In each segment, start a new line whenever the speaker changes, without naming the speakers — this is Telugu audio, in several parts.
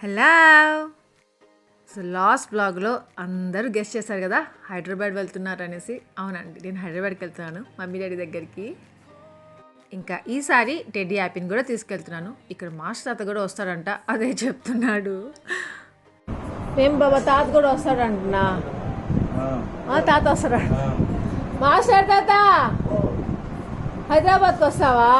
హలో. సో లాస్ట్ బ్లాగ్లో అందరూ గెస్ట్ చేశారు కదా హైదరాబాద్ వెళ్తున్నారు అనేసి. అవునండి, నేను హైదరాబాద్కి వెళ్తున్నాను మమ్మీ డాడీ దగ్గరికి. ఇంకా ఈసారి టెడ్డీ యాపీని కూడా తీసుకెళ్తున్నాను. ఇక్కడ మాస్టర్ తాత కూడా వస్తాడంట, అదే చెప్తున్నాడు. మేము బాబా తాత కూడా వస్తాడంటున్నా. తాత వస్తాడు. మాస్టర్ తాత హైదరాబాద్కి వస్తావా?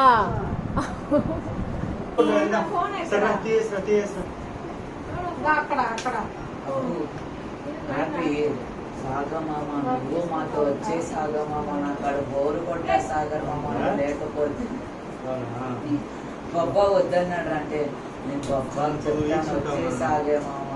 సాగమామ నువ్వు మాతో వచ్చే సాగమామ అక్కడ బోరు కొట్టే సాగర్ మామ లేకపోతే బొబ్బా వద్దన్నాడు. అంటే నేను బొబ్బా చెప్తాను వచ్చే సాగే మామ.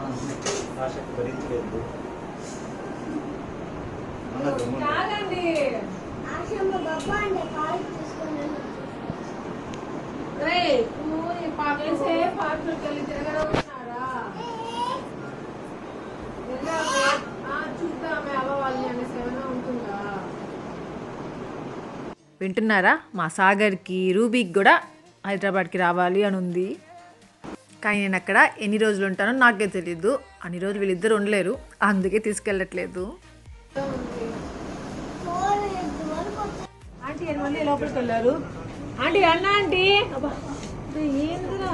వింటున్నారా? మా సాగర్కి రూబీకి కూడా హైదరాబాద్కి రావాలి అని ఉంది. కానీ నేను అక్కడ ఎన్ని రోజులు ఉంటానో నాకే తెలీదు. అన్ని రోజులు వీళ్ళిద్దరు ఉండలేరు, అందుకే తీసుకెళ్ళట్లేదు. ఆంటీ మళ్ళీ లోపలికి వెళ్ళారు. ఆంటీ అన్న ఆంటీ ఏందిరా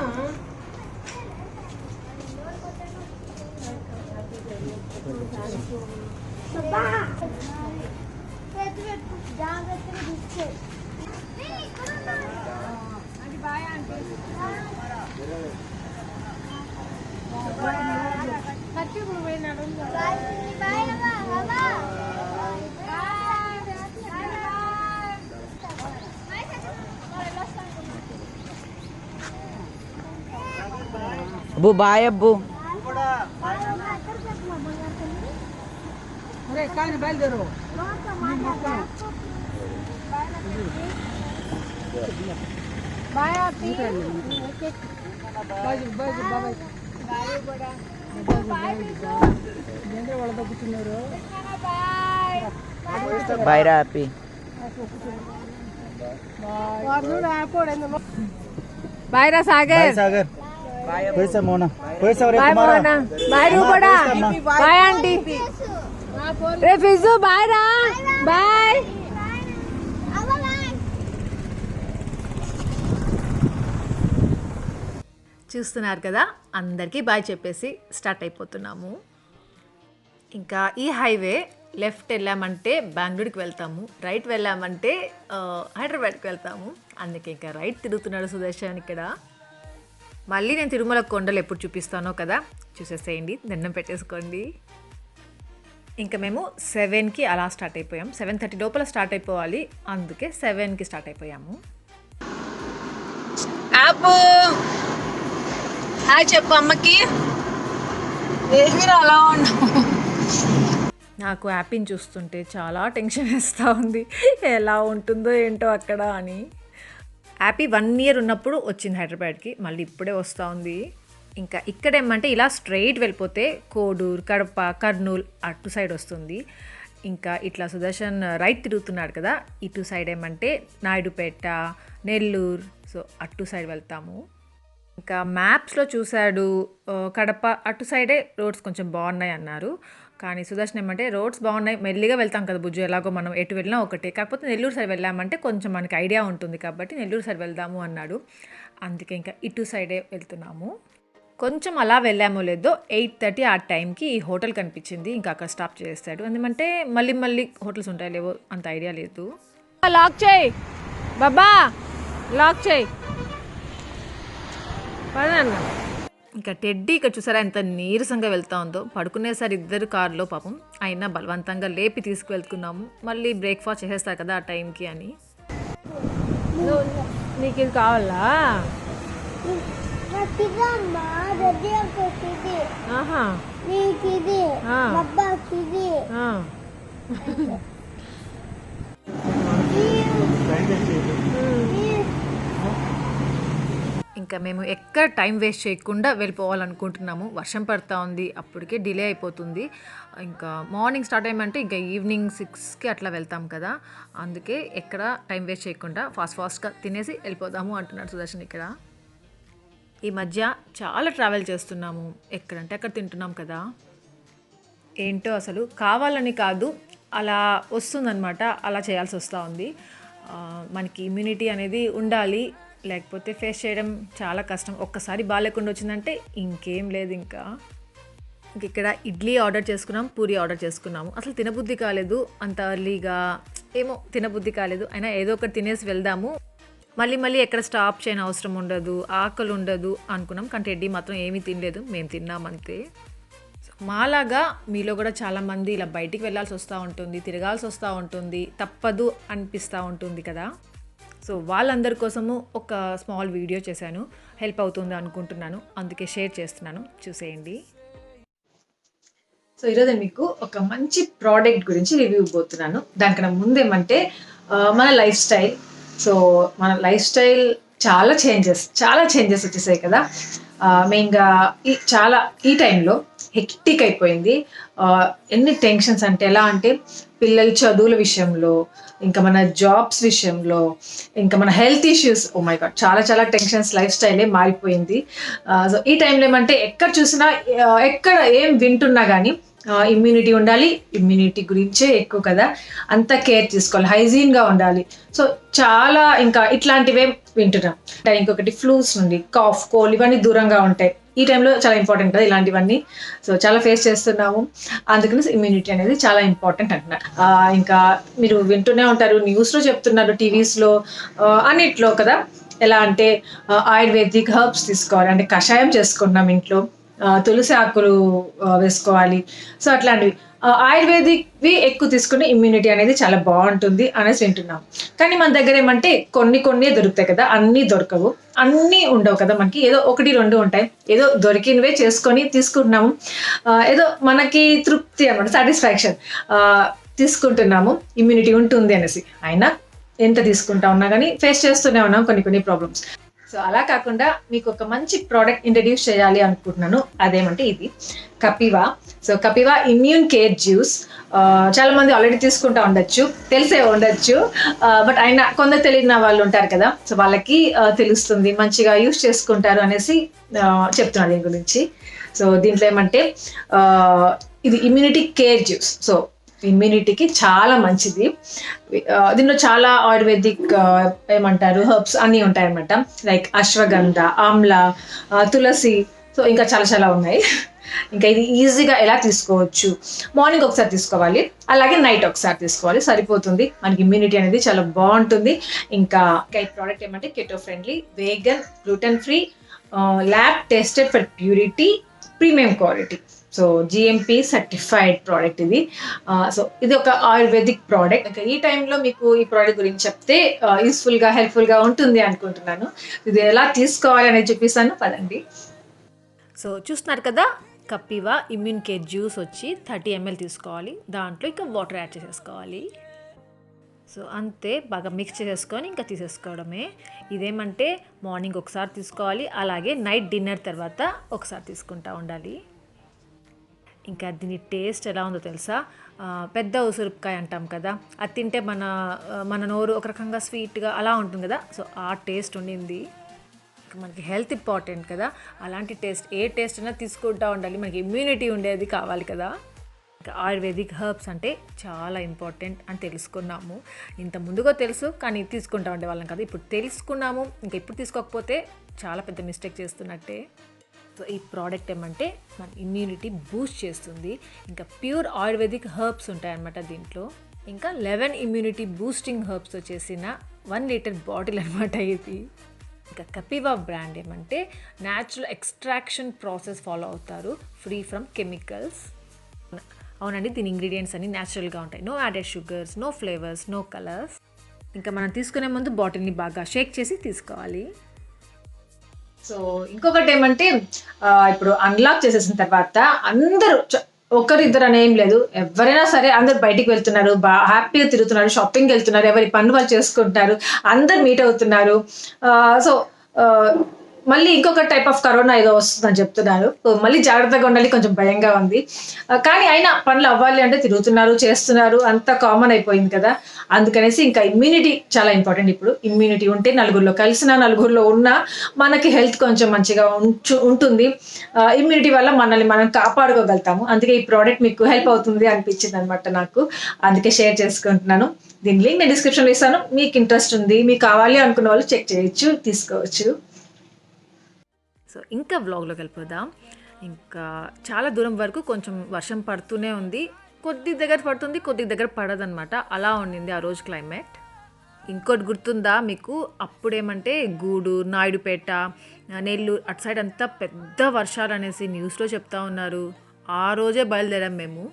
అబ్బు బాయ్ అబ్బు.
బయలుదేరు.
బాయ్ రా హ్యాపీ.
బాయ్ రా సాగర్.
సాగర్ पैसा मोना पैसा रे
బాయ్
तुम्हारा
మోనా. బాయ్ రూపడా. Bye aunty. రే ఫిజు బాయ్ రా. బాయ్. చూస్తున్నారు కదా, అందరికీ బాయ్ చెప్పేసి స్టార్ట్ అయిపోతున్నాము. ఇంకా ఈ హైవే లెఫ్ట్ వెళ్ళామంటే బెంగళూరుకి వెళ్తాము, రైట్ వెళ్ళామంటే హైదరాబాద్కి వెళ్తాము. అందుకే ఇంకా రైట్ తిరుగుతున్నాడు సుదర్శన్ ఇక్కడ. మళ్ళీ నేను తిరుమల కొండలు ఎప్పుడు చూపిస్తానో కదా, చూసేసేయండి, దండం పెట్టేసుకోండి. ఇంకా మేము 7కి అలా స్టార్ట్ అయిపోయాం. 7:30 లోపల స్టార్ట్ అయిపోవాలి, అందుకే 7కి స్టార్ట్ అయిపోయాము. హాయ్ చెప్పు అమ్మకి. అలా నాకు యాపీని చూస్తుంటే చాలా టెన్షన్ వేస్తూ ఉంది, ఎలా ఉంటుందో ఏంటో అక్కడ అని. యాపీ 1 year ఉన్నప్పుడు వచ్చింది హైదరాబాద్కి, మళ్ళీ ఇప్పుడే వస్తూ ఉంది. ఇంకా ఇక్కడ ఏమంటే ఇలా స్ట్రైట్ వెళ్ళిపోతే కోడూరు, కడప, కర్నూలు అటు సైడ్ వస్తుంది. ఇంకా ఇట్లా సుదర్శన్ రైట్ తిరుగుతున్నాడు కదా, ఇటు సైడ్ ఏమంటే నాయుడుపేట, నెల్లూరు, సో అటు సైడ్ వెళ్తాము. ఇంకా మ్యాప్స్లో చూశాడు కడప అటు సైడే రోడ్స్ కొంచెం బాగున్నాయి అన్నారు. కానీ సుదర్శన్ ఏమంటే రోడ్స్ బాగున్నాయి, మెల్లిగా వెళ్తాం కదా బుజ్జు, ఎలాగో మనం ఎటు వెళ్ళినా ఒకటే, కాకపోతే నెల్లూరు సైడ్ వెళ్ళామంటే కొంచెం మనకి ఐడియా ఉంటుంది కాబట్టి నెల్లూరు సైడ్ వెళ్దాము అన్నాడు. అందుకే ఇంకా ఇటు సైడే వెళ్తున్నాము. కొంచెం అలా వెళ్ళామో లేదో 8:30 ఆ టైంకి ఈ హోటల్ కనిపించింది. ఇంకా అక్కడ స్టాప్ చేస్తాడు, ఎందుకంటే మళ్ళీ హోటల్స్ ఉంటాయి లేవో అంత ఐడియా లేదు. లాక్ చేయి బాబా, లాక్ చేయి. ఇంకా టెడ్డీ ఇక్కడ చూసారా ఎంత నీరసంగా వెళ్తా ఉందో, పడుకునేసారి ఇద్దరు కారులో పాపం, అయినా బలవంతంగా లేపి తీసుకువెళ్తున్నాము. మళ్ళీ బ్రేక్ఫాస్ట్ చేసేస్తారు కదా ఆ టైంకి అని. నీకు ఇది కావాలా? ఇంకా మేము ఎక్కడ టైం వేస్ట్ చేయకుండా వెళ్ళిపోవాలనుకుంటున్నాము. వర్షం పడుతూ ఉంది, అప్పటికే డిలే అయిపోతుంది. ఇంకా మార్నింగ్ స్టార్ట్ అయ్యమంటే ఇంకా ఈవినింగ్ 6కి అట్లా వెళ్తాం కదా, అందుకే ఎక్కడ టైం వేస్ట్ చేయకుండా ఫాస్ట్గా తినేసి వెళ్ళిపోదాము అంటున్నాడు సుదర్శన్ ఇక్కడ. ఈ మధ్య చాలా ట్రావెల్ చేస్తున్నాము, ఎక్కడంటే అక్కడ తింటున్నాం కదా. ఏంటో అసలు కావాలని కాదు, అలా వస్తుందన్నమాట, అలా చేయాల్సి వస్తూ ఉంది. మనకి ఇమ్యూనిటీ అనేది ఉండాలి, లేకపోతే ఫేస్ చేయడం చాలా కష్టం. ఒక్కసారి బాగాలేకుండా వచ్చిందంటే ఇంకేం లేదు. ఇంకా ఇక్కడ ఇడ్లీ ఆర్డర్ చేసుకున్నాం, పూరి ఆర్డర్ చేసుకున్నాము. అసలు తినబుద్ధి కాలేదు, అంత ఎర్లీగా ఏమో తినబుద్ధి కాలేదు. అయినా ఏదో ఒకటి తినేసి వెళ్దాము, మళ్ళీ ఎక్కడ స్టాప్ చేయని అవసరం ఉండదు, ఆకలి ఉండదు అనుకున్నాం. కానీ టెడ్డీ మాత్రం ఏమీ తినలేదు, మేము తిన్నామంతే. మాలాగా మీలో కూడా చాలామంది ఇలా బయటికి వెళ్ళాల్సి వస్తూ ఉంటుంది, తిరగాల్సి వస్తూ ఉంటుంది, తప్పదు అనిపిస్తూ ఉంటుంది కదా. సో వాళ్ళందరి కోసము ఒక స్మాల్ వీడియో చేశాను, హెల్ప్ అవుతుంది అనుకుంటున్నాను, అందుకే షేర్ చేస్తున్నాను, చూసేయండి. సో ఈరోజు మీకు ఒక మంచి ప్రోడక్ట్ గురించి రివ్యూ ఇవ్వబోతున్నాను. దానికన్నా ముందేమంటే మన లైఫ్ స్టైల్. సో మన లైఫ్ స్టైల్ చాలా చేంజెస్ వచ్చేసాయి కదా. మెయిన్గా ఈ టైంలో హెక్టిక్ అయిపోయింది. ఎన్ని టెన్షన్స్ అంటే ఎలా అంటే పిల్లల చదువుల విషయంలో, ఇంకా మన జాబ్స్ విషయంలో, ఇంకా మన health issues, oh my god, చాలా టెన్షన్స్, లైఫ్ స్టైలే మారిపోయింది. సో ఈ టైంలో ఏమంటే ఎక్కడ చూసినా, ఎక్కడ ఏం వింటున్నా కానీ ఇమ్యూనిటీ ఉండాలి, ఇమ్యూనిటీ గురించే ఎక్కువ కదా, అంతా కేర్ తీసుకోవాలి, హైజీన్గా ఉండాలి. సో చాలా ఇంకా ఇట్లాంటివే వింటున్నాం. ఇంకొకటి ఫ్లూస్ నుండి కాఫ్, కోల్డ్, ఇవన్నీ దూరంగా ఉంటాయి. ఈ టైంలో చాలా ఇంపార్టెంట్ కదా ఇలాంటివన్నీ. సో చాలా ఫేస్ చేస్తున్నాము, అందుకని ఇమ్యూనిటీ అనేది చాలా ఇంపార్టెంట్ అంటున్నారు. ఇంకా మీరు వింటూనే ఉంటారు, న్యూస్లో చెప్తున్నారు, టీవీస్లో, అన్నిట్లో కదా. ఎలా అంటే ఆయుర్వేదిక్ హర్బ్స్ తీసుకోవాలి, అంటే కషాయం చేసుకున్నాం ఇంట్లో, తులసి ఆకులు వేసుకోవాలి. సో అట్లాంటివి ఆయుర్వేదిక్వి ఎక్కువ తీసుకుని ఇమ్యూనిటీ అనేది చాలా బాగుంటుంది అనేసి వింటున్నాం. కానీ మన దగ్గర ఏమంటే కొన్ని దొరుకుతాయి కదా, అన్నీ దొరకవు, అన్నీ ఉండవు కదా. మనకి ఏదో 1-2 ఉంటాయి, ఏదో దొరికినవే చేసుకొని తీసుకుంటున్నాము, ఏదో మనకి తృప్తి అన్నమాట, సాటిస్ఫాక్షన్ తీసుకుంటున్నాము, ఇమ్యూనిటీ ఉంటుంది అనేసి. అయినా ఎంత తీసుకుంటా ఉన్నా కానీ ఫేస్ చేస్తూనే ఉన్నాం కొన్ని ప్రాబ్లమ్స్. సో అలా కాకుండా మీకు ఒక మంచి ప్రోడక్ట్ ఇంట్రడ్యూస్ చేయాలి అనుకుంటున్నాను. అదేమంటే ఇది Kapiva. So Kapiva immune care juice. చాలా మంది ఆల్రెడీ తీసుకుంటా ఉండొచ్చు, తెలిసే ఉండొచ్చు, బట్ అయినా కొందరు తెలియని వాళ్ళు ఉంటారు కదా. సో వాళ్ళకి తెలుస్తుంది, మంచిగా యూస్ చేసుకుంటారు అనేసి చెప్తున్నాను దీని గురించి. సో దీంట్లో ఏమంటే ఇది ఇమ్యూనిటీ కేర్ జ్యూస్. సో ఇమ్యూనిటీకి చాలా మంచిది. దీనిలో చాలా ఆయుర్వేదిక్ ఏమంటారు హర్బ్స్ అన్నీ ఉంటాయన్నమాట, లైక్ అశ్వగంధ, ఆమ్లా, తులసి, సో ఇంకా చాలా ఉన్నాయి. ఇంకా ఇది ఈజీగా ఎలా తీసుకోవచ్చు, మార్నింగ్ ఒకసారి తీసుకోవాలి, అలాగే నైట్ ఒకసారి తీసుకోవాలి, సరిపోతుంది. మనకి ఇమ్యూనిటీ అనేది చాలా బాగుంటుంది. ఇంకా ఈ ప్రోడక్ట్ ఏమంటే keto friendly, vegan, gluten free, lab tested for purity, premium quality. So GMP certified product ఇది. సో ఇది ఒక ఆయుర్వేదిక్ ప్రోడక్ట్. ఇంకా ఈ టైంలో మీకు ఈ ప్రోడక్ట్ గురించి చెప్తే యూస్ఫుల్గా, హెల్ప్ఫుల్గా ఉంటుంది అనుకుంటున్నాను. ఇది ఎలా తీసుకోవాలి అనేది చూపిస్తాను, పదండి. సో చూస్తున్నారు కదా, కపివా ఇమ్యూన్ కేర్ జ్యూస్ వచ్చి 30 ml తీసుకోవాలి, దాంట్లో ఇంకా వాటర్ యాడ్ చేసేసుకోవాలి. సో అంతే, బాగా మిక్స్ చేసేసుకొని ఇంకా తీసేసుకోవడమే. ఇదేమంటే మార్నింగ్ ఒకసారి తీసుకోవాలి, అలాగే నైట్ డిన్నర్ తర్వాత ఒకసారి తీసుకుంటూ ఉండాలి. ఇంకా దీని టేస్ట్ ఎలా ఉందో తెలుసా, పెద్ద ఉసురుకాయ అంటాం కదా, అది తింటే మన నోరు ఒక రకంగా స్వీట్గా అలా ఉంటుంది కదా. సో ఆ టేస్ట్ ఉండింది. మనకి హెల్త్ ఇంపార్టెంట్ కదా, అలాంటి టేస్ట్, ఏ టేస్ట్ అయినా తీసుకుంటూ ఉండాలి, మనకి ఇమ్యూనిటీ ఉండేది కావాలి కదా. ఇంకా ఆయుర్వేదిక్ హర్బ్స్ అంటే చాలా ఇంపార్టెంట్ అని తెలుసుకున్నాము. ఇంత ముందుగా తెలుసు కానీ తీసుకుంటూ ఉండేవాళ్ళం కదా, ఇప్పుడు తెలుసుకున్నాము. ఇంకా ఇప్పుడు తీసుకోకపోతే చాలా పెద్ద మిస్టేక్ చేస్తున్నట్టే. సో ఈ ప్రోడక్ట్ ఏమంటే మన ఇమ్యూనిటీ బూస్ట్ చేస్తుంది. ఇంకా ప్యూర్ ఆయుర్వేదిక్ హర్బ్స్ ఉంటాయన్నమాట దీంట్లో. ఇంకా 11 ఇమ్యూనిటీ బూస్టింగ్ హర్బ్స్తో చేసిన 1 లీటర్ బాటిల్ అనమాట ఇది. ఇంకా కపివా బ్రాండ్ ఏమంటే న్యాచురల్ ఎక్స్ట్రాక్షన్ ప్రాసెస్ ఫాలో అవుతారు, ఫ్రీ ఫ్రమ్ కెమికల్స్. అవునండి, దీని ఇంగ్రీడియంట్స్ అన్ని న్యాచురల్గా ఉంటాయి, no added sugars, no flavours, no colours. ఇంకా మనం తీసుకునే ముందు బాటిల్ని బాగా షేక్ చేసి తీసుకోవాలి. సో ఇంకొకటి ఏమంటే ఇప్పుడు అన్లాక్ చేసేసిన తర్వాత అందరూ, ఒకరిద్దరు అని ఏం లేదు, ఎవరైనా సరే అందరు బయటికి వెళ్తున్నారు, హ్యాపీగా తిరుగుతున్నారు, షాపింగ్కి వెళ్తున్నారు, ఎవరి పనులు వాళ్ళు చేసుకుంటారు, అందరు మీట్ అవుతున్నారు. సో మళ్ళీ ఇంకొక టైప్ ఆఫ్ కరోనా ఏదో వస్తుందని చెప్తున్నారు. సో మళ్ళీ జాగ్రత్తగా ఉండాలి, కొంచెం భయంగా ఉంది. కానీ అయినా పనులు అవ్వాలి అంటే తిరుగుతున్నారు, చేస్తున్నారు, అంతా కామన్ అయిపోయింది కదా! అందుకనేసి ఇంకా ఇమ్యూనిటీ చాలా ఇంపార్టెంట్ ఇప్పుడు. ఇమ్యూనిటీ ఉంటే నలుగురిలో కలిసినా, నలుగురిలో ఉన్నా మనకి హెల్త్ కొంచెం మంచిగా ఉంటుంది. ఇమ్యూనిటీ వల్ల మనల్ని మనం కాపాడుకోగలుగుతాము. అందుకే ఈ ప్రోడక్ట్ మీకు హెల్ప్ అవుతుంది అనిపించిందనమాట నాకు. అందుకే షేర్ చేసుకుంటున్నాను. దీని లింక్ నేను డిస్క్రిప్షన్‌లో ఇస్తాను. మీకు ఇంట్రెస్ట్ ఉంది, మీకు కావాలి అనుకున్న వాళ్ళు చెక్ చేయొచ్చు, తీసుకోవచ్చు. సో ఇంకా వ్లాగ్లోకి వెళ్ళిపోదాం. ఇంకా చాలా దూరం వరకు కొంచెం వర్షం పడుతూనే ఉంది. కొద్ది దగ్గర పడుతుంది, కొద్ది దగ్గర పడదనమాట. అలా ఉండింది ఆ రోజు క్లైమేట్. ఇంకోటి గుర్తుందా మీకు? అప్పుడేమంటే గూడూరు, నాయుడుపేట, నెల్లూరు అటు సైడ్ అంతా పెద్ద వర్షాలు అనేసి న్యూస్లో చెప్తా ఉన్నారు. ఆ రోజే బయలుదేరాం మేము.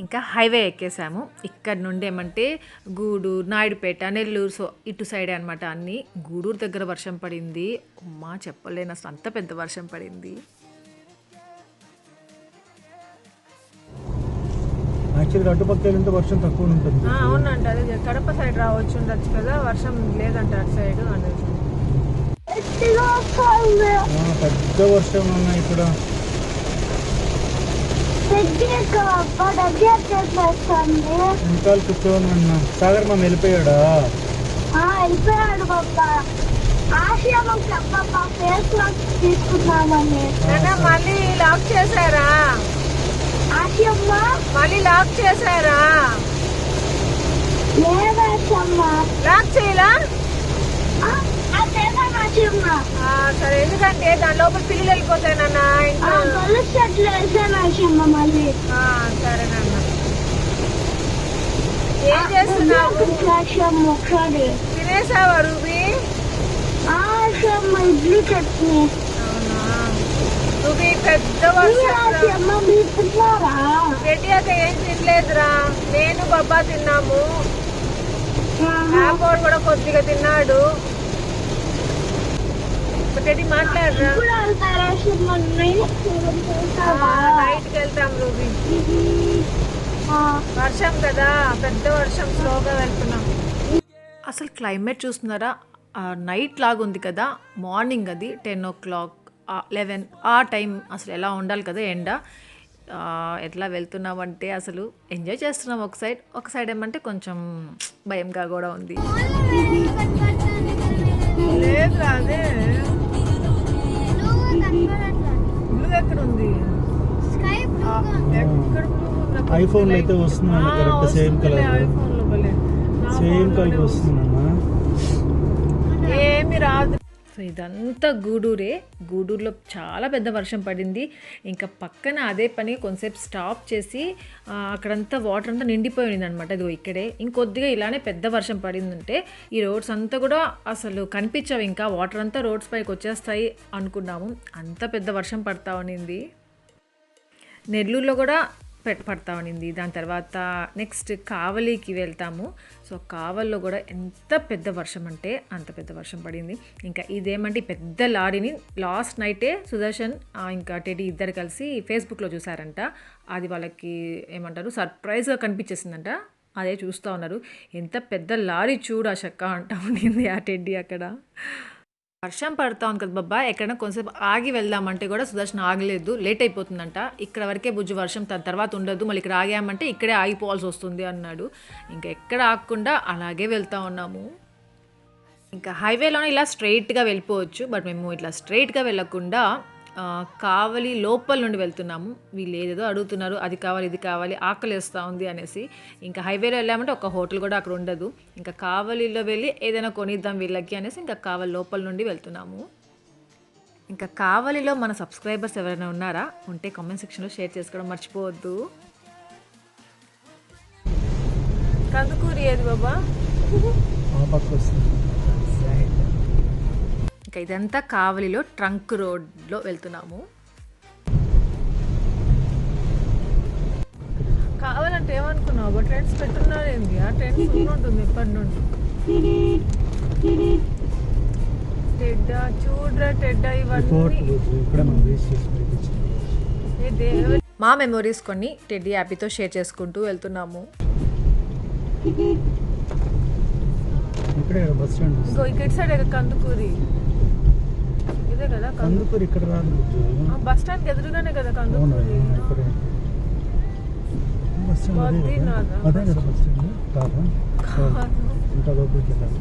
ఇంకా హైవే ఎక్కేసాము. ఇక్కడ నుండి ఏమంటే గూడూరు, నాయుడుపేట, నెల్లూరు, సో ఇటు సైడే అనమాట అన్నీ. గూడూరు దగ్గర వర్షం పడింది. అమ్మా చెప్పలేను, అసలు అంత పెద్ద వర్షం పడింది.
యాక్చువల్గా అటుపక్క వెళ్తే వర్షం తక్కువ ఉంటుంది.
అవునంట, అదే కడప సైడ్ రావచ్చు ఉండొచ్చు కదా, వర్షం లేదంట అటు సైడ్ అనేది.
పెద్ద వర్షం ఉన్నాయి ఇక్కడ. ఇంకా కూర్చోమన్నా. సాగర్ మామ వెళ్ళిపోయాడా?
వెళ్ళిపోయాడు బాబా. ఆశయం ఫేస్ వాష్ తీసుకున్నామని
మళ్ళీ లాక్ చేశారా?
ఆశయమ్మ
మళ్ళీ లాక్ చేశారా?
లేదమ్మా,
లాక్ చేయలా?
ఆశయమ్మ
సరే, ఎందుకంటే దాని లోపల పిల్లలు వెళ్ళిపోతాయి నాన్న.
తెలుసట్లు వేసాను ఆశయమ్మ. మళ్ళీ
సరే నాన్న. ఏం చేస్తున్నావు?
ఆశయమ్మ ఒకసారి
తినేసావా రూబీ?
ఆశయమ్మ ఇడ్లీ చట్నీ.
అవునా రూబీ? పెద్ద వర్షం.
ఆశయమ్మ మీరు తిన్నారా?
రెడ్డి అక్క ఏం తినలేదురా, నేను బాబా తిన్నాము. ఆపోడు కూడా కొద్దిగా తిన్నాడు. రెడ్డి మాట్లాడరా?
ఇప్పుడు వెళ్తారా ఆశయమ్మ?
నైట్కి వెళ్తాం రూబీ. వర్షం కదా, పెద్ద వర్షం, స్లోగా వెళ్తున్నాం. అసలు క్లైమేట్ చూస్తున్నారా? నైట్ లాగా ఉంది కదా, మార్నింగ్ అది 10 o'clock 11 ఆ టైం అసలు ఎలా ఉండాలి కదా ఎండ. ఎట్లా వెళ్తున్నామంటే అసలు ఎంజాయ్ చేస్తున్నాం ఒక సైడ్ ఏమంటే కొంచెం భయంగా కూడా ఉంది. లేదు అదే బ్లూ ఎక్కడ ఉంది? ఎక్కడ
ఐఫోన్ లో అయితే వస్తున్నాను correct same colour. Same colour వస్తుందమ్మా.
ఏమి రాదు. సో ఇదంతా గూడూరులో చాలా పెద్ద వర్షం పడింది. ఇంకా పక్కన అదే పని కొంతసేపు స్టాప్ చేసి అక్కడంతా వాటర్ అంతా నిండిపోయి ఉంది అనమాట. ఇదిగో ఇక్కడే ఇంకొద్దిగా ఇలానే పెద్ద వర్షం పడిందంటే ఈ రోడ్స్ అంతా కూడా అసలు కనిపించవు, ఇంకా వాటర్ అంతా రోడ్స్ పైకి వచ్చేస్తాయి అనుకున్నాము. అంత పెద్ద వర్షం పడతా ఉన్నింది. నెల్లూరులో కూడా పడతా ఉన్నింది. దాని తర్వాత నెక్స్ట్ కావలికి వెళ్తాము. సో కావల్లో కూడా ఎంత పెద్ద వర్షం అంటే అంత పెద్ద వర్షం పడింది. ఇంకా ఇదేమంటే పెద్ద లారీని లాస్ట్ నైటే సుదర్శన్ ఇంకా టెడీ ఇద్దరు కలిసి ఫేస్బుక్లో చూసారంట. అది వాళ్ళకి ఏమంటారు సర్ప్రైజ్గా కనిపించేసిందంట. అదే చూస్తూ ఉన్నారు. ఎంత పెద్ద లారీ చూడు అశక్క అంటా ఉండింది ఆ టెడ్డీ అక్కడ. వర్షం పడతా ఉంది కదా బాబా, ఎక్కడైనా కొంచెంసేపు ఆగి వెళ్దామంటే కూడా సుదర్శన్ ఆగలేదు, లేట్ అయిపోతుందంట. ఇక్కడ వరకే బుజ్జు వర్షం, తర్వాత ఉండదు, మళ్ళీ ఇక్కడ ఆగామంటే ఇక్కడే ఆగిపోవాల్సి వస్తుంది అన్నాడు. ఇంకా ఎక్కడ ఆగకుండా అలాగే వెళ్తూ ఉన్నాము. ఇంకా హైవేలోనే ఇలా స్ట్రైట్గా వెళ్ళిపోవచ్చు, బట్ మేము ఇట్లా స్ట్రైట్గా వెళ్ళకుండా కావలి లోపల నుండి వెళ్తున్నాము. వీళ్ళు ఏదేదో అడుగుతున్నారు, అది కావాలి ఇది కావాలి, ఆకలి వేస్తూ ఉంది అనేసి. ఇంకా హైవేలో వెళ్ళామంటే ఒక హోటల్ కూడా అక్కడ ఉండదు. ఇంకా కావలిలో వెళ్ళి ఏదైనా కొనిద్దాం వీళ్ళకి అనేసి ఇంకా కావలి లోపల నుండి వెళ్తున్నాము. ఇంకా కావలిలో మన సబ్స్క్రైబర్స్ ఎవరైనా ఉన్నారా ఉంటే కామెంట్ సెక్షన్లో షేర్ చేసుకోవడం మర్చిపోవద్దు. కందుకూరి ఏది బాబా? ఇంకా ఇదంతా కావలిలో ట్రంక్ రోడ్లో వెళ్తున్నాము. కావాలంటే ఏమనుకున్నావు? ట్రెండ్స్ పెట్టున్నారు ఏంది? ఆ ట్రెండ్స్ ఉంటుంది ఎప్పటి నుండి. టెడ్డా చూడరా, టెడ్డా ఇవన్నీ మా మెమొరీస్ కొన్ని టెడ్డీ హ్యాపీతో షేర్ చేసుకుంటూ వెళ్తున్నాము. ఇంకో ఇక్కడ సైడ్ కందుకూరి ఇదే కదా
కందుకూరు ఇక్కడ రాదు బుజ్జు.
బస్ స్టాండ్ ఎదురుగానే కదా
అవునా
కందుకూరి.
ఇక్కడే బస్ స్టాండ్ అదే కదా?
బద్రీనాథ్.
అదే కదా బస్ స్టాండ్ కాదా? ఇంకా లోపలికి వెళ్ళాలి.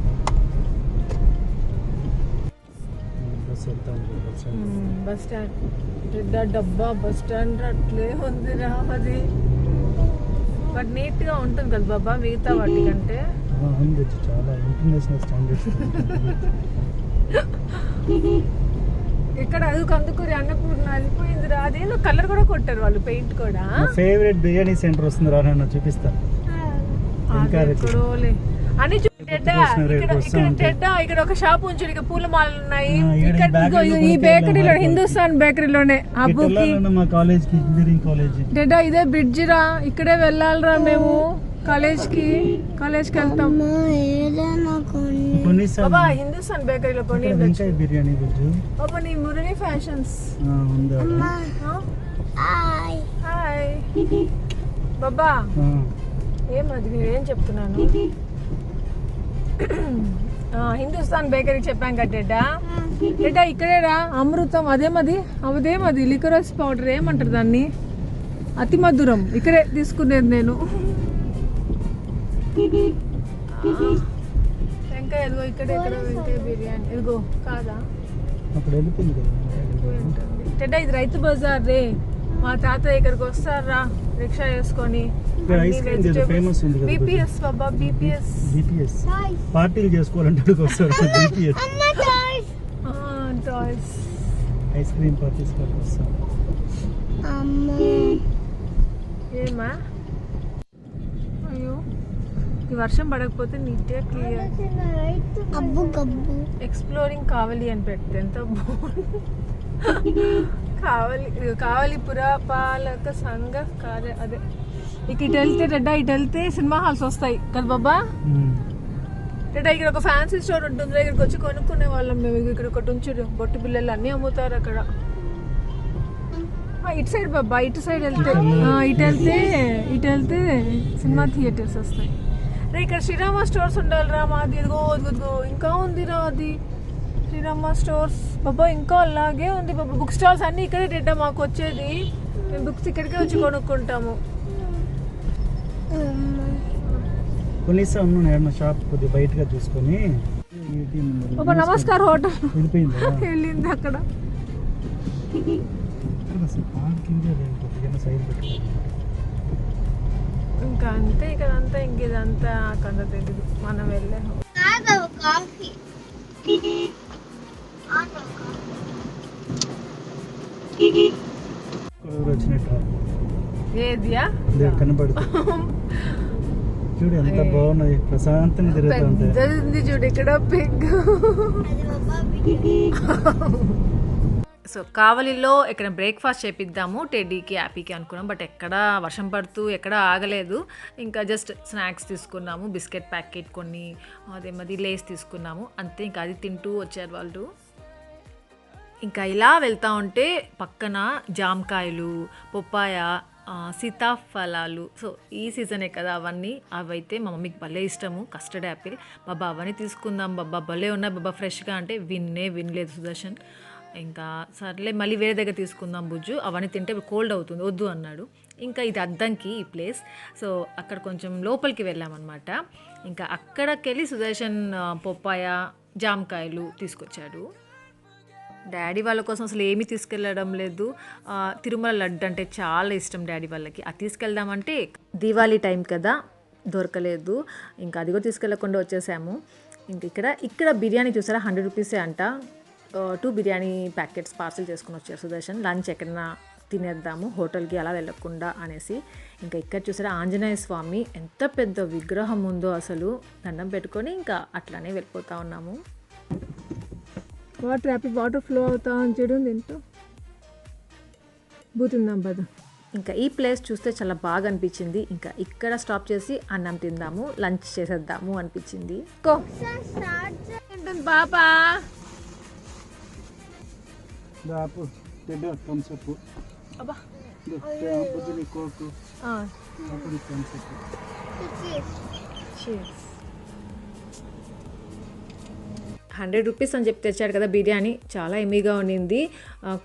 బస్ వెళ్తా ఉంది బస్ స్టాండ్.
బస్ స్టాండ్ పెద్ద డబ్బా బస్ స్టాండ్ అట్లే ఉందిరా అది. బట్ నీట్ గా ఉంటుంది కదా బాబా మిగతా వాటికంటే.
అవును బుజ్జి, చాలా ఇంటర్నేషనల్ స్టాండర్డ్స్.
ఇక్కడ అది కందుకూరి అన్నపూర్ణ వెళ్ళిపోయిందిరా. అదేదో కలర్ కూడా కొట్టారు వాళ్ళు, పెయింట్ కూడా.
ఫేవరెట్ బిర్యానీ సెంటర్ వస్తుంది రా, నన్ను చూపిస్తా. ఇంకా
అది
రేపు.
ఎక్కడోలే. అని టెడ్డా
గుర్తుకొస్తున్నా, రేపు
ఇక్కడ
వస్తా
ఇక్కడ
ఉంటే.
టెడ్డా ఇక్కడ ఒక షాప్ ఉంచుడు, ఇక పూల మాలలు ఉన్నాయి.
ఈడ ఈ
ఇక్కడ
bakery
ఇదిగో
లో
ఈ
కూడా
బేకరీలో
వెళ్ళాం,
హిందుస్థాన్ బేకరీలోనే ఆ
ఇటు
బుక్కి.
వెళ్ళాలన్నా మా కాలేజ్కి ఇంజనీరింగ్ కాలేజ్.
టెడ్డా ఇదే బ్రిడ్జ్ రా, ఇక్కడే వెళ్ళాలిరా మేము కాలేజ్కి వెళ్తాం.
ఏదైనా కొన్ని
కొన్నిసార్లు
బాబా హిందుస్థాన్ బేకరీలో కొని
ఇక్కడ వెంకాయ బిర్యానీ బుజ్జు.
బాబా నీ మురళి ఫ్యాషన్స్.
ఉంది ఆడ.
హాయ్
హాయ్ బాబా.
ఆ,
ఏమది నేనేం చెప్తున్నాను. హిందుస్థాన్ బేకరీ చెప్పాం కదా టెడ్డా. టెడ్డా ఇక్కడే రా, అమృతం అదేమది లికరస్ పౌడర్ ఏమంటారు దాన్ని, అతి మధురం. ఇక్కడే తీసుకునేది నేను. వెంకాయ ఎదుగో ఇక్కడే వెంకాయ బిర్యానీ ఎదుగో కాదా.
అక్కడ వెళ్ళిపోయింది కదా.
టెడ్డా ఇది రైతు బజార్ రే. మా తాతయ్య ఇక్కడికి వస్తారా రిక్షా వేసుకొని.
ఇక్కడ ఐస్ క్రీమ్ ఏదో ఫేమస్ ఉంది కదా
బీపీఎస్ బాబా బీపీఎస్.
బీపీఎస్ పార్టీలు చేసుకోవాలంటే అక్కడికి వస్తారు. BPS
toys.
Ice cream parties కాడికి వస్తారు.
అమ్మ
ఏమా అయ్యో ఈ వర్షం పడకపోతే నీట్గా క్లియర్.
అబ్బు గబ్బు
ఎక్స్ప్లోరింగ్ కావలి అని పెడితే ఎంత బాగుంది. కావలి పురపాలక సంఘ కార్య అదే. ఇటు వెళ్తే టెడ్డా ఇటు వెళ్తే సినిమా హాల్స్ వస్తాయి కదా బాబా. టెడ్డా ఇక్కడ ఒక ఫ్యాన్సీ స్టోర్ ఉంటుంది, ఇక్కడికి వచ్చి కొనుక్కునే వాళ్ళం మేము. ఇక్కడ ఒకటి ఉంచుడు బొట్టు బిల్లలు అన్నీ అమ్ముతారు అక్కడ. ఇటు సైడ్ బాబా, ఇటు సైడ్ వెళ్తే ఇటు వెళ్తే సినిమా థియేటర్స్ వస్తాయి. రే ఇక్కడ శ్రీరామ స్టోర్స్ ఉండాలిరా మాది. ఇదిగో ఇంకా ఉందిరా అది శ్రీరామ స్టోర్స్ బాబా. ఇంకా అలాగే ఉంది బాబా. బుక్ స్టాల్స్ అన్నీ ఇక్కడే టెడ్డా మాకు వచ్చేది. మేము బుక్స్ ఇక్కడికే వచ్చి కొనుక్కుంటాము.
కొన్నిసార్లు నేను షాప్ కొద్దిగా బయటగా చూసుకొని
బాబా నమస్కార్ హోటల్
వెళ్ళిపోయిందా.
వెళ్ళింది అక్కడ.
అసలు పార్కింగ్ కొద్దిగా సైడ్ పెట్టుకోవాలి.
ఇంకా అంతే ఇక్కడంతా ఇంక ఇదంతా కొంత తెలియదు మనం వెళ్ళాము.
కాఫీ
వచ్చినట్టు
ఏదియా
కనబడుతుంది. చూడు ఎంత బాగున్నాయి, ప్రశాంతంగా తిరుగుతూ ఉంటాయి.
పెద్దది చూడు ఇక్కడ పిగ్. సో కావలిలో ఇక్కడ బ్రేక్ఫాస్ట్ చేపిద్దాము టెడ్డీకి హ్యాపీకి అనుకున్నాం. బట్ ఎక్కడ వర్షం పడుతూ ఎక్కడ ఆగలేదు. ఇంకా జస్ట్ స్నాక్స్ తీసుకున్నాము, బిస్కెట్ ప్యాకెట్ కొన్ని, అదేమది లేస్ తీసుకున్నాము అంతే. ఇంకా అది తింటూ వచ్చారు వాళ్ళు. ఇంకా ఇలా వెళ్తూ ఉంటే పక్కన జామకాయలు, పొప్పాయ, సీతాఫలాలు. సో ఈ సీజనే కదా అవన్నీ. అవైతే మా మమ్మీకి భలే ఇష్టము. కస్టర్డ్ యాపిల్ బాబా అవన్నీ తీసుకుందాం బాబా, భలే ఉన్నాయి బాబా ఫ్రెష్గా అంటే వినలేదు సుదర్శన్. ఇంకా సర్లే మళ్ళీ వేరే దగ్గర తీసుకుందాం బుజ్జు, అవన్నీ తింటే కోల్డ్ అవుతుంది వద్దు అన్నాడు. ఇంకా ఇది అద్దంకి ఈ ప్లేస్. సో అక్కడ కొంచెం లోపలికి వెళ్ళామన్నమాట. ఇంకా అక్కడికి వెళ్ళి సుదర్శన్ పొప్పాయ, జామకాయలు తీసుకొచ్చాడు. డాడీ వాళ్ళ కోసం అసలు ఏమీ తీసుకెళ్ళడం లేదు. తిరుమల లడ్డు అంటే చాలా ఇష్టం డాడీ వాళ్ళకి. అది తీసుకెళ్దామంటే దీవాళీ టైం కదా దొరకలేదు. ఇంకా అది కూడా తీసుకెళ్ళకుండా వచ్చేసాము. ఇంక ఇక్కడ బిర్యానీ చూసారా 100 రూపీసే అంట. 2 బిర్యానీ ప్యాకెట్స్ పార్సల్ చేసుకుని వచ్చారు సుదర్శన్. లంచ్ ఎక్కడైనా తినేద్దాము హోటల్కి అలా వెళ్ళకుండా అనేసి. ఇంకా ఇక్కడ చూసారా ఆంజనేయ స్వామి ఎంత పెద్ద విగ్రహం ఉందో, అసలు దండం పెట్టుకొని ఇంకా అట్లానే వెళ్ళిపోతూ ఉన్నాము. వాటర్ ఫ్లో అవుతా అని చూడు దీంతో బూతుందాం పద. ఇంకా ఈ ప్లేస్ చూస్తే చాలా బాగా అనిపించింది. ఇంకా ఇక్కడ స్టాప్ చేసి అన్నం తిందాము, లంచ్ చేసేద్దాము అనిపించింది. బాబా ₹100 అని చెప్పి తెచ్చాడు కదా బిర్యానీ, చాలా ఎమ్మీగా ఉండింది.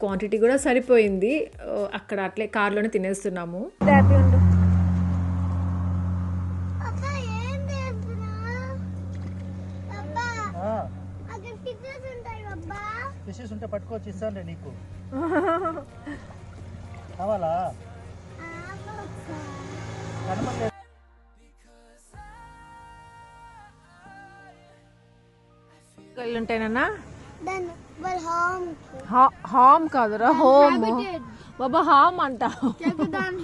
క్వాంటిటీ కూడా సరిపోయింది. అక్కడ అట్లే కార్లోనే తినేస్తున్నాము.
అబ్బా ఏం చేస్తున్నా అబ్బా అక్కడ ఫిషెస్ ఉంటాయి అబ్బా
ఫిషెస్ ఉంటే పట్టుకోవచ్చు, ఇస్తానులే నీకు. కావాలా? కనపడలేదు.
ఉంటాయినా
దెన్ వెల్ హోమ్
హామ్ కాదురా, హోమ్ బాబా, హామ్ అంట.
చెక్కుదాం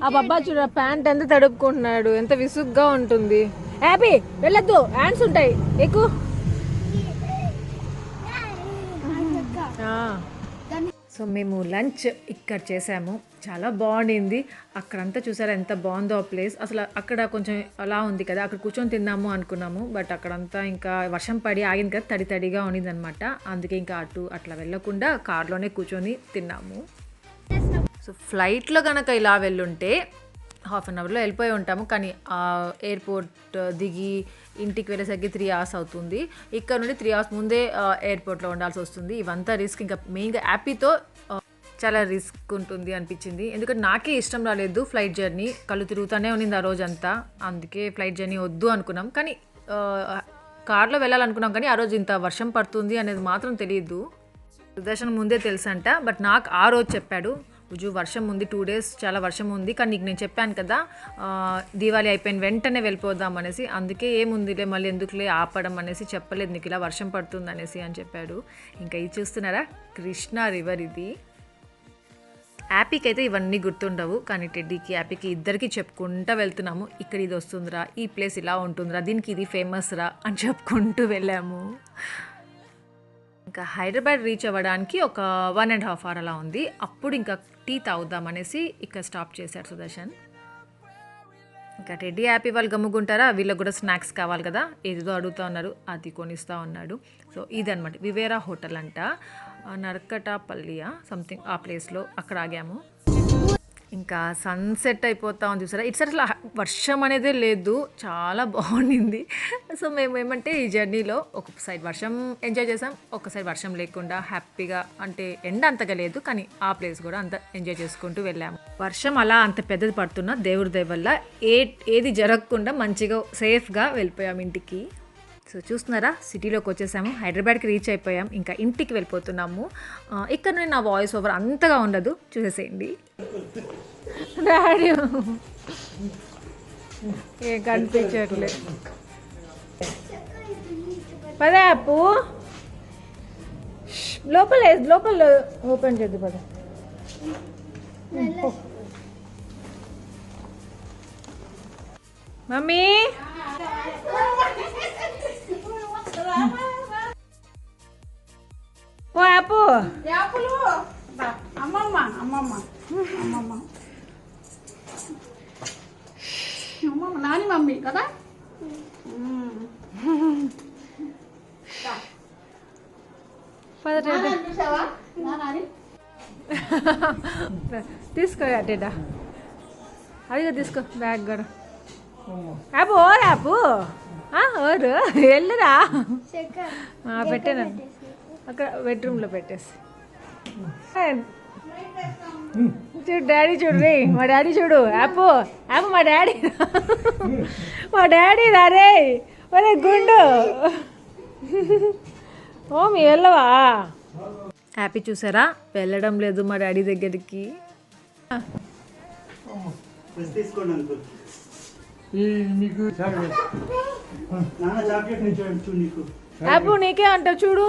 ఆ బాబా చూడ ప్యాంట్ ఎంత తడుపుకుంటున్నాడు, ఎంత విసుగ్గా ఉంటుంది. హ్యాపీ వెళ్ళొద్దు, హ్యాండ్స్ ఉంటాయి ఎక్కువ. సో మేము లంచ్ ఇక్కడ చేసాము, చాలా బాగుండింది. అక్కడంతా చూసారా ఎంత బాగుందో ఆ ప్లేస్. అసలు అక్కడ కొంచెం అలా ఉంది కదా, అక్కడ కూర్చొని తిన్నాము అనుకున్నాము. బట్ అక్కడంతా ఇంకా వర్షం పడి ఆగింది కదా, తడి తడిగా ఉండింది అనమాట. అందుకే ఇంకా అట్లా వెళ్ళకుండా కార్లోనే కూర్చొని తిన్నాము. సో ఫ్లైట్లో కనుక ఇలా వెళ్ళుంటే ½ అన్ అవర్లో వెళ్ళిపోయి ఉంటాము. కానీ ఎయిర్పోర్ట్ దిగి ఇంటికి వెళ్ళేసరికి 3 hours అవుతుంది. ఇక్కడ నుండి 3 hours ముందే ఎయిర్పోర్ట్లో ఉండాల్సి వస్తుంది. ఇవంతా రిస్క్. ఇంకా మెయిన్గా యాపీతో చాలా రిస్క్ ఉంటుంది అనిపించింది. ఎందుకంటే నాకే ఇష్టం రాలేదు ఫ్లైట్ జర్నీ, కళ్ళు తిరుగుతూనే ఉన్నింది ఆ రోజంతా. అందుకే ఫ్లైట్ జర్నీ వద్దు అనుకున్నాం. కానీ కార్లో వెళ్ళాలనుకున్నాం, కానీ ఆ రోజు ఇంత వర్షం పడుతుంది అనేది మాత్రం తెలియదు. సుదర్శన్ ముందే తెలుసంట, బట్ నాకు ఆ రోజు చెప్పాడు, వర్షం ఉంది, 2 days చాలా వర్షం ఉంది, కానీ నీకు నేను చెప్పాను కదా దీవాళి అయిపోయిన వెంటనే వెళ్ళిపోదాం అనేసి. అందుకే ఏముందిలే మళ్ళీ ఎందుకులే ఆపడం అనేసి చెప్పలేదు నీకు, ఇలా వర్షం పడుతుంది అనేసి అని చెప్పాడు. ఇంకా ఇది చూస్తున్నారా, కృష్ణా రివర్. ఇది యాపీకి అయితే ఇవన్నీ గుర్తుండవు, కానీ టెడ్డీకి యాపీకి ఇద్దరికి చెప్పుకుంటూ వెళ్తున్నాము. ఇక్కడ ఇది వస్తుందిరా, ఈ ప్లేస్ ఇలా ఉంటుందిరా, దీనికి ఇది ఫేమస్ రా అని చెప్పుకుంటూ వెళ్ళాము. ఇంకా హైదరాబాద్ రీచ్ అవ్వడానికి ఒక 1.5 hour అలా ఉంది. అప్పుడు ఇంకా టీ తాగుదాం అనేసి ఇక్కడ స్టాప్ చేశాడు సుదర్శన్. ఇంకా టెడ్డీ హ్యాపీ వాళ్ళు గమ్ముకుంటారా, వీళ్ళకి కూడా స్నాక్స్ కావాలి కదా, ఏదో అడుగుతూ ఉన్నారు, అది కొనిస్తూ ఉన్నాడు. సో ఇదనమాట వివేరా హోటల్ అంట, నరకటాపల్లియా సంథింగ్ ఆ ప్లేస్లో, అక్కడ ఆగాము. ఇంకా సన్సెట్ అయిపోతా ఉంది చూసారా. ఇటు సైడ్ అసలు వర్షం అనేదే లేదు, చాలా బాగుండింది. సో మేము ఏమంటే ఈ జర్నీలో ఒక సైడ్ వర్షం ఎంజాయ్ చేసాం, ఒక సైడ్ వర్షం లేకుండా హ్యాపీగా, అంటే ఎండ అంతగా లేదు కానీ ఆ ప్లేస్ కూడా అంత ఎంజాయ్ చేసుకుంటూ వెళ్ళాము. వర్షం అలా అంత పెద్దది పడుతున్నా దేవుడి దయ వల్ల ఏది జరగకుండా మంచిగా సేఫ్గా వెళ్ళిపోయాం ఇంటికి. సో చూస్తున్నారా, సిటీలోకి వచ్చేసాము, హైదరాబాద్కి రీచ్ అయిపోయాం, ఇంకా ఇంటికి వెళ్ళిపోతున్నాము. ఇక్కడ నుండి నా వాయిస్ ఓవర్ అంతగా ఉండదు, చూసేసేయండి. డాడీ ఏం కనిపించట్లేదు. పద అప్పు, లోపల ఓపెన్ చేద్దు పద. మమ్మీ ఓ అప్పు,
అమ్మమ్మ అమ్మమ్మ అమ్మమ్మ అమ్మమ్మ నాని మమ్మీ కదా. చూసావా నాని
తీసుకో అటేడా, అదిగా తీసుకో బ్యాగ్ కూడా. యాపు ఓ యాపు ఓరు వెళ్ళురా, పెట్టాను అక్కడ బెడ్రూమ్లో పెట్టేసి. చూడు డాడీ, చూడు రే మా డాడీ, చూడు యాపు మా డాడీ, మా డాడీ రా రే, ఒరే గుండు. ఓ మీ వెళ్ళవా? హ్యాపీ చూసారా, వెళ్ళడం లేదు మా డాడీ దగ్గరికి. యాపు నీకే అంటావు, చూడు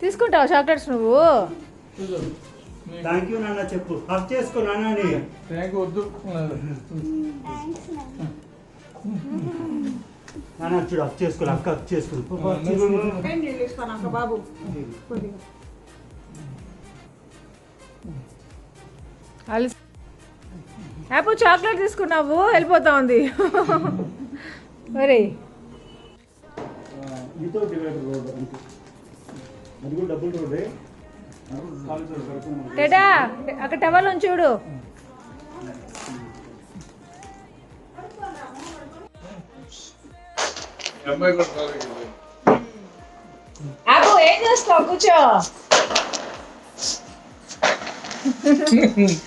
తీసుకుంటావు చాక్లెట్స్ నువ్వు.
థ్యాంక్ యూ నాన్న చెప్పు, హక్ చేసుకో నాన్నని. వద్దు నాన్న, చూడు హక్ చేసుకో, అక్క హక్ చేసుకో.
బాబు
యాపు చాక్లెట్ తీసుకున్నావు, వెళ్ళిపోతా ఉంది. మరి టేటా అక్కడ టవల్ ఉంది చూడు. ఏం చేస్తావు కూర్చో.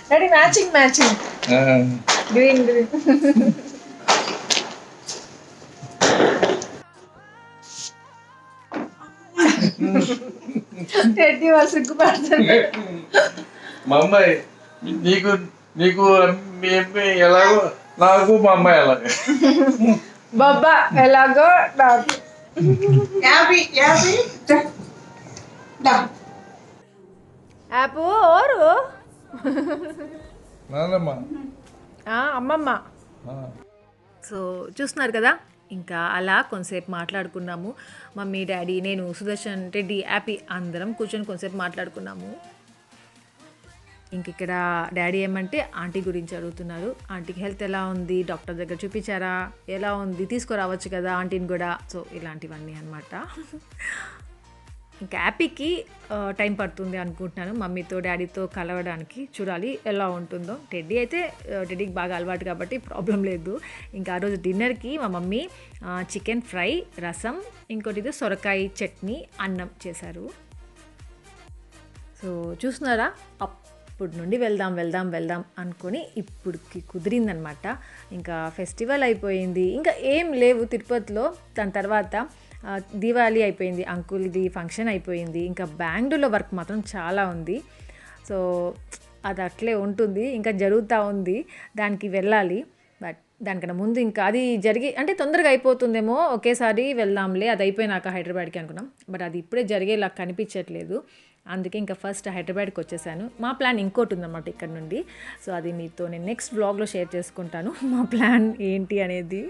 Daddy matching green green. Teddy వాళ్ళు సిగ్గుపడతారు.
మా అమ్మాయి నీకు నీకు మీ అమ్మాయి ఎలాగో నాకు మా అమ్మాయి అలాగే.
బాబా ఎలాగో నాకు.
యాభై యాభై
యాప్ ఓరు
నానమ్మ
అమ్మమ్మ. సో చూస్తున్నారు కదా, ఇంకా అలా కొంతసేపు మాట్లాడుకున్నాము. మమ్మీ, డాడీ, నేను, సుదర్శన్, టెడ్డీ, యాపీ అందరం కూర్చొని కొంతసేపు మాట్లాడుకున్నాము. ఇంక ఇక్కడ డాడీ ఏమంటే ఆంటీ గురించి అడుగుతున్నారు. ఆంటీకి హెల్త్ ఎలా ఉంది, డాక్టర్ దగ్గర చూపించారా, ఎలా ఉంది, తీసుకురావచ్చు కదా ఆంటీని కూడా. సో ఇలాంటివన్నీ అనమాట. ఇంకా హ్యాపీకి టైం పడుతుంది అనుకుంటున్నాను మమ్మీతో డాడీతో కలవడానికి. చూడాలి ఎలా ఉంటుందో. టెడ్డీకి బాగా అలవాటు కాబట్టి ప్రాబ్లం లేదు. ఇంకా ఆ రోజు డిన్నర్కి మా మమ్మీ చికెన్ ఫ్రై, రసం, ఇంకోటి ఇది సొరకాయ చట్నీ, అన్నం చేశారు. సో చూస్తున్నారా, అప్పుడు నుండి వెళ్దాం అనుకొని ఇప్పుడుకి కుదిరిందనమాట. ఇంకా ఫెస్టివల్ అయిపోయింది, ఇంకా ఏం లేవు తిరుపతిలో. దాని తర్వాత దీవాళీ అయిపోయింది, అంకుల్ది ఫంక్షన్ అయిపోయింది. ఇంకా బెంగళూరులో వర్క్ మాత్రం చాలా ఉంది. సో అది అట్లే ఉంటుంది, ఇంకా జరుగుతూ ఉంది. దానికి వెళ్ళాలి. బట్ దానికన్నా ముందు ఇంకా అది అంటే తొందరగా అయిపోతుందేమో, ఒకేసారి వెళ్దాంలే అది అయిపోయినాక హైదరాబాద్కి అనుకున్నాం. బట్ అది ఇప్పుడే జరిగేలా కనిపించట్లేదు. అందుకే ఇంకా ఫస్ట్ హైదరాబాద్కి వచ్చేసాను. మా ప్లాన్ ఇంకోటి ఉందన్నమాట ఇక్కడ నుండి. సో అది మీతో నేను నెక్స్ట్ వ్లాగ్లో షేర్ చేసుకుంటాను, మా ప్లాన్ ఏంటి అనేది.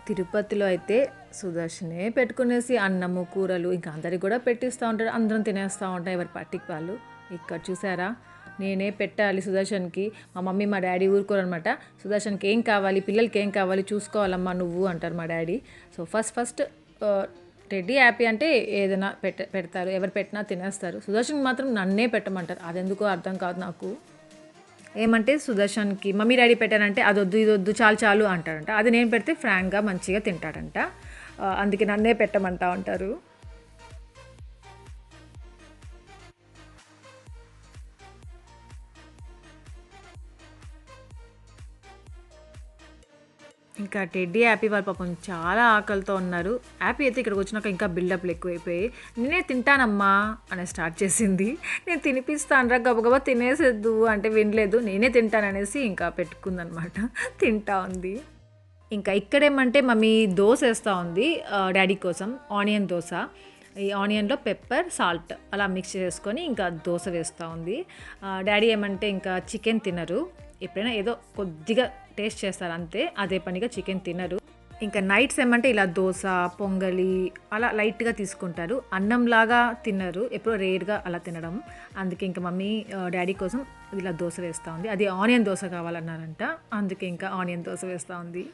తిరుపతిలో అయితే సుదర్శనే పెట్టుకునేసి అన్నము, కూరలు ఇంకా అందరికి కూడా పెట్టిస్తూ ఉంటాడు. అందరం తినేస్తూ ఉంటాం, ఎవరి పట్టికి వాళ్ళు. ఇక్కడ చూసారా, నేనే పెట్టాలి సుదర్శన్కి. మా మమ్మీ మా డాడీ ఊరుకోరనమాట. సుదర్శన్కి ఏం కావాలి, పిల్లలకి ఏం కావాలి చూసుకోవాలమ్మా నువ్వు అంటారు మా daddy. So first teddy happy అంటే ఏదైనా పెడతారు, ఎవరు పెట్టినా తినేస్తారు. సుదర్శన్కి మాత్రం నన్నే పెట్టమంటారు. అదెందుకో అర్థం కాదు నాకు. ఏమంటే సుదర్శన్కి మమ్మీ డాడీ పెట్టారంటే అదొద్దు ఇదొద్దు చాలు అంటాడంట. అది నేను పెడితే ఫ్రాంక్గా మంచిగా తింటాడంట. అందుకే నన్నే పెట్టమంటా ఉంటారు. ఇంకా టెడ్డీ హ్యాపీ వాళ్ళ పాపం చాలా ఆకలితో ఉన్నారు. హ్యాపీ అయితే ఇక్కడికి వచ్చినాక ఇంకా బిల్డప్లు ఎక్కువైపోయి నేనే తింటానమ్మా అని స్టార్ట్ చేసింది. నేను తినిపిస్తాను రా గబగబా తినేసేద్దు అంటే వినలేదు. నేనే తింటాననేసి ఇంకా పెట్టుకుందనమాట, తింటా ఉంది. ఇంకా ఇక్కడేమంటే మమ్మీ దోశ వేస్తూ ఉంది డాడీ కోసం, ఆనియన్ దోశ. ఈ ఆనియన్లో పెప్పర్, సాల్ట్ అలా మిక్స్ చేసుకొని ఇంకా దోశ వేస్తూ ఉంది. డాడీ ఏమంటే ఇంకా చికెన్ తినరు, ఎప్పుడైనా ఏదో కొద్దిగా టేస్ట్ చేస్తారు అంతే, అదే పనిగా చికెన్ తినరు. ఇంకా నైట్స్ ఏమంటే ఇలా దోశ, పొంగలి అలా లైట్గా తీసుకుంటారు. అన్నంలాగా తినరు, ఎప్పుడో రేర్గా అలా తినడం. అందుకే ఇంకా మమ్మీ డాడీ కోసం ఇలా దోశ వేస్తూ ఉంది. అది ఆనియన్ దోశ కావాలన్నారంట, అందుకే ఇంకా ఆనియన్ దోశ వేస్తూ ఉంది.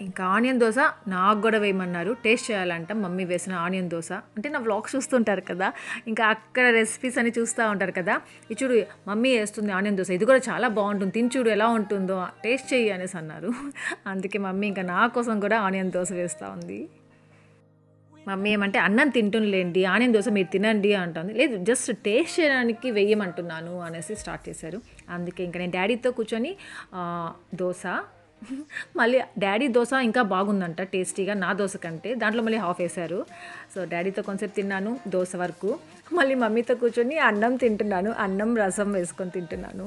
ఇంకా ఆనియన్ దోశ నాకు కూడా వేయమన్నారు, టేస్ట్ చేయాలంట మమ్మీ వేసిన ఆనియన్ దోశ. అంటే నా వ్లాగ్స్ చూస్తుంటారు కదా, ఇంకా అక్కడ రెసిపీస్ అని చూస్తూ ఉంటారు కదా. ఇది చూడు మమ్మీ వేస్తుంది ఆనియన్ దోశ, ఇది కూడా చాలా బాగుంటుంది, తిని చూడు ఎలా ఉంటుందో, టేస్ట్ చెయ్యి అనేసి అన్నారు. అందుకే మమ్మీ ఇంకా నా కోసం కూడా ఆనియన్ దోశ వేస్తూ ఉంది. మమ్మీ ఏమంటే అన్నం తింటుండలేండి, ఆనియన్ దోశ మీరు తినండి అంటుంది. లేదు జస్ట్ టేస్ట్ చేయడానికి వేయమంటున్నాను అనేసి స్టార్ట్ చేశారు. అందుకే ఇంకా నేను డాడీతో కూర్చొని దోశ, మళ్ళీ డాడీ దోశ ఇంకా బాగుందంట టేస్టీగా నా దోశ కంటే, దాంట్లో మళ్ళీ హాఫ్ వేశారు. సో డాడీతో కొంచెంసేపు తిన్నాను దోశ వరకు, మళ్ళీ మమ్మీతో కూర్చొని అన్నం తింటున్నాను, అన్నం రసం వేసుకొని తింటున్నాను.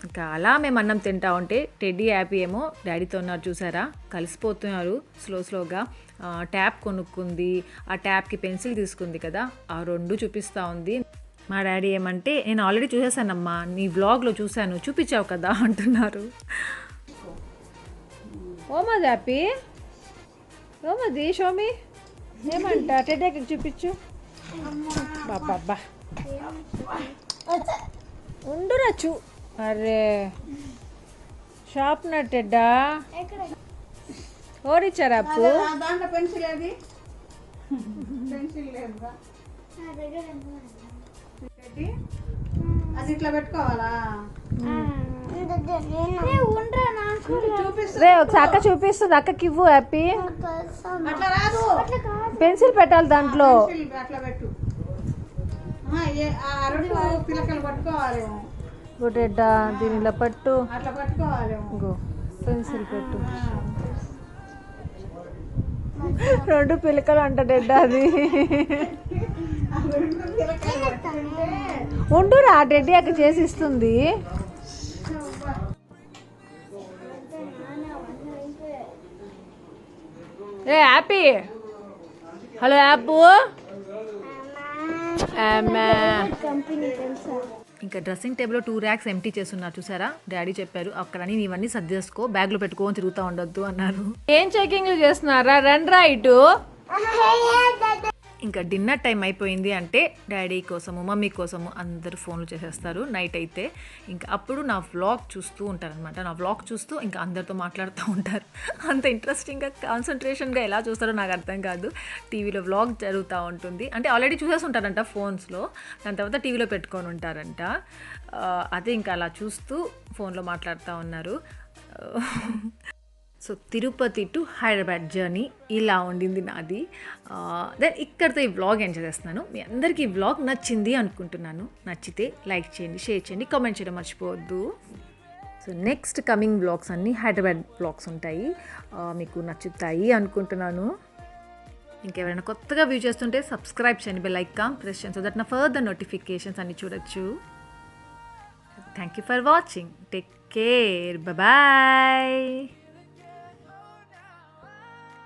ఇంకా అలా మేము అన్నం తింటా ఉంటే టెడ్డీ హ్యాపీ ఏమో డాడీతో ఉన్నారు చూసారా, కలిసిపోతున్నారు స్లోగా. ట్యాప్ కొనుక్కుంది, ఆ ట్యాప్కి పెన్సిల్ తీసుకుంది కదా, ఆ రెండు చూపిస్తూ ఉంది. మా డాడీ ఏమంటే నేను ఆల్రెడీ చూసేసానమ్మా, నీ వ్లాగ్లో చూశాను, చూపించావు కదా అంటున్నారు. ఓమది హ్యాపీ, ఓమది షోమి ఏమంట టెడ్డీకి చూపించు. బాబా ఉండురచ్చు, అరే షాప్ నట్టెడ్డా ఓడిచ్చారా అప్పు.
దాంట్లో పెన్సిల్ ఏది, పెన్సిల్ లేదా అది ఇట్లా పెట్టుకోవాలా.
ఉండరా నాకు
రే ఒకసారి అక్క చూపిస్తుంది, అక్కకి ఇవ్వు హ్యాపీ.
అట్లా రాదు.
పెన్సిల్ పెట్టాలి దాంట్లో.
పెన్సిల్ అట్లా పెట్టు. ఆ రెండు పిలకలు పట్టుకోవాలేమో.
గుడ్డెడ్డా దీని ఇలా పట్టు.
అట్లా పట్టుకోవాలేమో.
గో పెన్సిల్ పెట్టు. 2 పిలకలు అంట డెడ్డా అది.
ఆ రెండు పిలకలు పట్టుకుంటే
ఉండురా డెడ్డీ అక్క చేసి ఇస్తుంది. ఏ హ్యాపీ, హలో యాపు.
కంపెనీ తెలుసా?
ఇంకా డ్రెస్సింగ్ టేబుల్లో 2 ర్యాక్స్ ఎంటీ చేస్తున్నారు చూసారా. డాడీ చెప్పారు అక్కడని నీవన్నీ సర్దేసుకో, బ్యాగ్లో పెట్టుకొని తిరుగుతూ ఉండొద్దు అన్నారు. ఏం చెకింగ్లు చేస్తున్నారా, రండ్రా ఇటు. ఇంకా డిన్నర్ టైం అయిపోయింది అంటే డాడీ కోసము మమ్మీ కోసము అందరూ ఫోన్లు చేసేస్తారు నైట్ అయితే. ఇంకా అప్పుడు నా వ్లాగ్ చూస్తూ ఉంటారనమాట. నా వ్లాగ్ చూస్తూ ఇంకా అందరితో మాట్లాడుతూ ఉంటారు. అంత ఇంట్రెస్టింగ్గా కాన్సన్ట్రేషన్గా ఎలా చూస్తారో నాకు అర్థం కాదు. టీవీలో వ్లాగ్ జరుగుతూ ఉంటుంది, అంటే ఆల్రెడీ చూసేసి ఉంటారంట ఫోన్స్లో, దాని తర్వాత టీవీలో పెట్టుకొని ఉంటారంట. అదే ఇంకా అలా చూస్తూ ఫోన్లో మాట్లాడుతూ ఉన్నారు. So Tirupati to Hyderabad journey ఇలా ఉండింది నాది. దెన్ ఇక్కడితో ఈ వ్లాగ్ ఎంజాయ్ చేస్తున్నాను. మీ అందరికీ ఈ వ్లాగ్ నచ్చింది అనుకుంటున్నాను. నచ్చితే లైక్ చేయండి, షేర్ చేయండి, కామెంట్ చేయడం మర్చిపోవద్దు. సో నెక్స్ట్ కమింగ్ వ్లాగ్స్ అన్నీ హైదరాబాద్ వ్లాగ్స్ ఉంటాయి, మీకు నచ్చుతాయి అనుకుంటున్నాను. ఇంకెవరైనా కొత్తగా వ్యూ చేస్తుంటే సబ్స్క్రైబ్ చేయండి, బెల్ ఐకాన్ ప్రెస్ చేయండి, సో దట్ నా ఫర్దర్ నోటిఫికేషన్స్ అన్నీ చూడొచ్చు. Thank you for watching. Take care, bye.